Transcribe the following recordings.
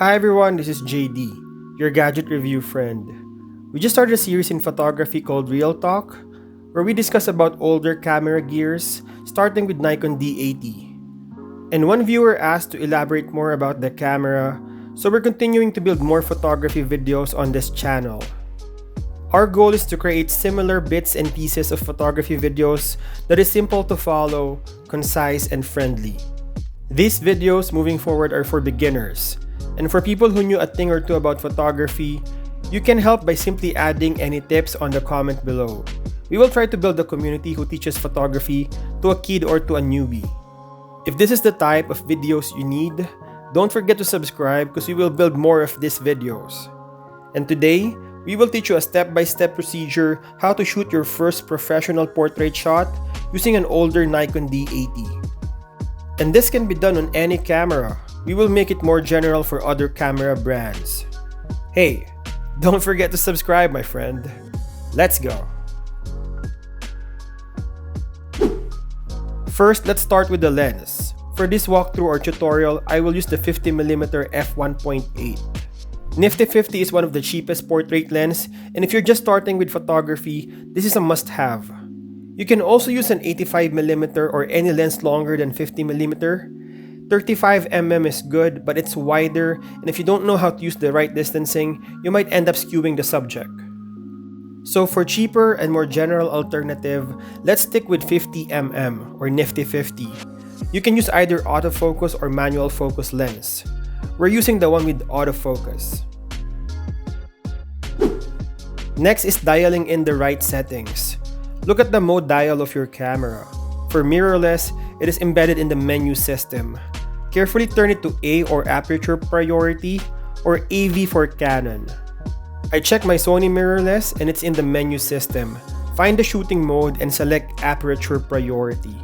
Hi everyone, this is JD, your gadget review friend. We just started a series in photography called Real Talk, where we discuss about older camera gears, starting with Nikon D80. And one viewer asked to elaborate more about the camera, so we're continuing to build more photography videos on this channel. Our goal is to create similar bits and pieces of photography videos that is simple to follow, concise, and friendly. These videos moving forward are for beginners, and for people who knew a thing or two about photography, you can help by simply adding any tips on the comment below. We will try to build a community who teaches photography to a kid or to a newbie. If this is the type of videos you need, don't forget to subscribe because we will build more of these videos. And today, we will teach you a step-by-step procedure how to shoot your first professional portrait shot using an older Nikon D80. And this can be done on any camera. We will make it more general for other camera brands. Hey, don't forget to subscribe, my friend. Let's go. First, let's start with the lens. For this walkthrough or tutorial, I will use the 50mm f1.8. Nifty 50 is one of the cheapest portrait lens, and if you're just starting with photography, this is a must-have. You can also use an 85mm or any lens longer than 50mm. 35mm is good, but it's wider, and if you don't know how to use the right distancing, you might end up skewing the subject. So for cheaper and more general alternative, let's stick with 50mm or Nifty 50. You can use either autofocus or manual focus lens. We're using the one with autofocus. Next is dialing in the right settings. Look at the mode dial of your camera. For mirrorless, it is embedded in the menu system. Carefully turn it to A or aperture priority or AV for Canon. I checked my Sony mirrorless and it's in the menu system. Find the shooting mode and select aperture priority.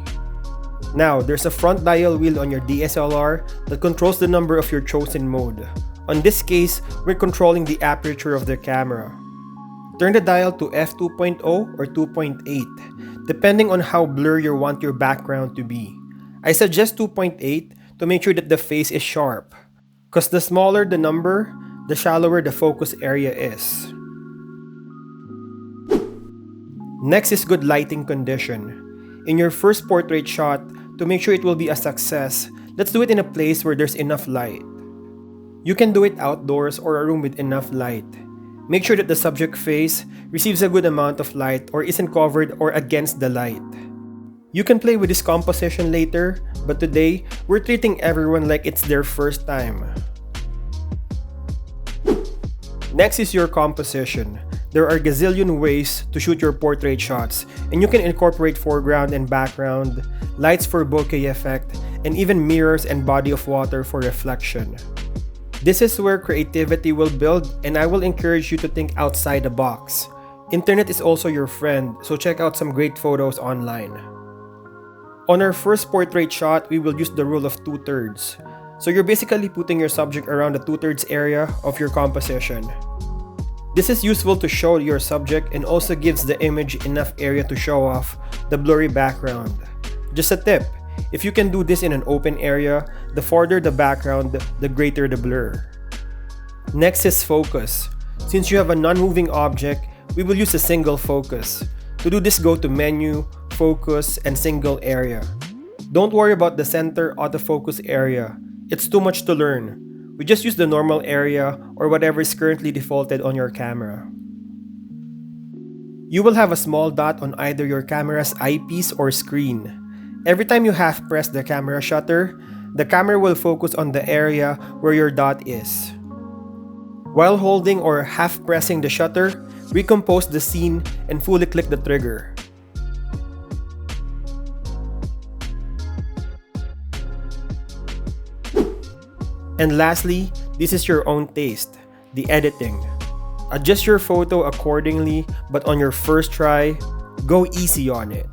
Now, there's a front dial wheel on your DSLR that controls the number of your chosen mode. On this case, we're controlling the aperture of the camera. Turn the dial to f2.0 or 2.8, depending on how blurry you want your background to be. I suggest 2.8 to make sure that the face is sharp, because the smaller the number, the shallower the focus area is. Next is good lighting condition. In your first portrait shot, to make sure it will be a success, let's do it in a place where there's enough light. You can do it outdoors or a room with enough light. Make sure that the subject face receives a good amount of light or isn't covered or against the light. You can play with this composition later, but today, we're treating everyone like it's their first time. Next is your composition. There are gazillion ways to shoot your portrait shots, and you can incorporate foreground and background, lights for bokeh effect, and even mirrors and body of water for reflection. This is where creativity will build, and I will encourage you to think outside the box. Internet is also your friend, so check out some great photos online. On our first portrait shot, we will use the rule of 2/3. So you're basically putting your subject around the 2/3 area of your composition. This is useful to show your subject and also gives the image enough area to show off the blurry background. Just a tip, if you can do this in an open area, the farther the background, the greater the blur. Next is focus. Since you have a non-moving object, we will use a single focus. To do this, go to Menu, Focus, and Single Area. Don't worry about the center autofocus area. It's too much to learn. We just use the normal area or whatever is currently defaulted on your camera. You will have a small dot on either your camera's eyepiece or screen. Every time you half press the camera shutter, the camera will focus on the area where your dot is. While holding or half pressing the shutter, recompose the scene and fully click the trigger. And lastly, this is your own taste, the editing. Adjust your photo accordingly, but on your first try, go easy on it.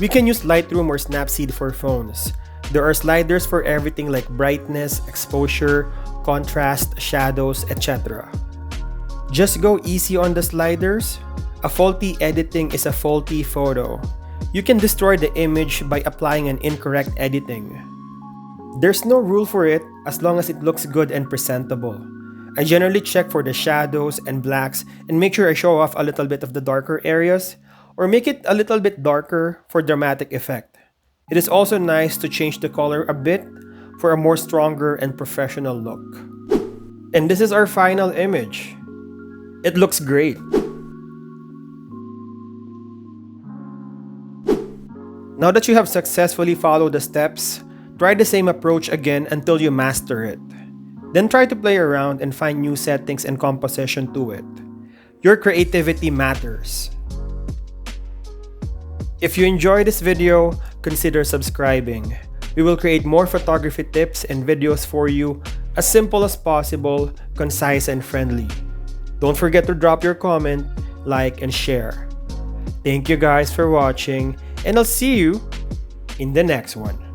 We can use Lightroom or Snapseed for phones. There are sliders for everything like brightness, exposure, contrast, shadows, etc. Just go easy on the sliders. A faulty editing is a faulty photo. You can destroy the image by applying an incorrect editing. There's no rule for it as long as it looks good and presentable. I generally check for the shadows and blacks and make sure I show off a little bit of the darker areas or make it a little bit darker for dramatic effect. It is also nice to change the color a bit for a more stronger and professional look. And this is our final image. It looks great. Now that you have successfully followed the steps, try the same approach again until you master it. Then try to play around and find new settings and composition to it. Your creativity matters. If you enjoy this video, consider subscribing. We will create more photography tips and videos for you, as simple as possible, concise and friendly. Don't forget to drop your comment, like, and share. Thank you guys for watching, and I'll see you in the next one.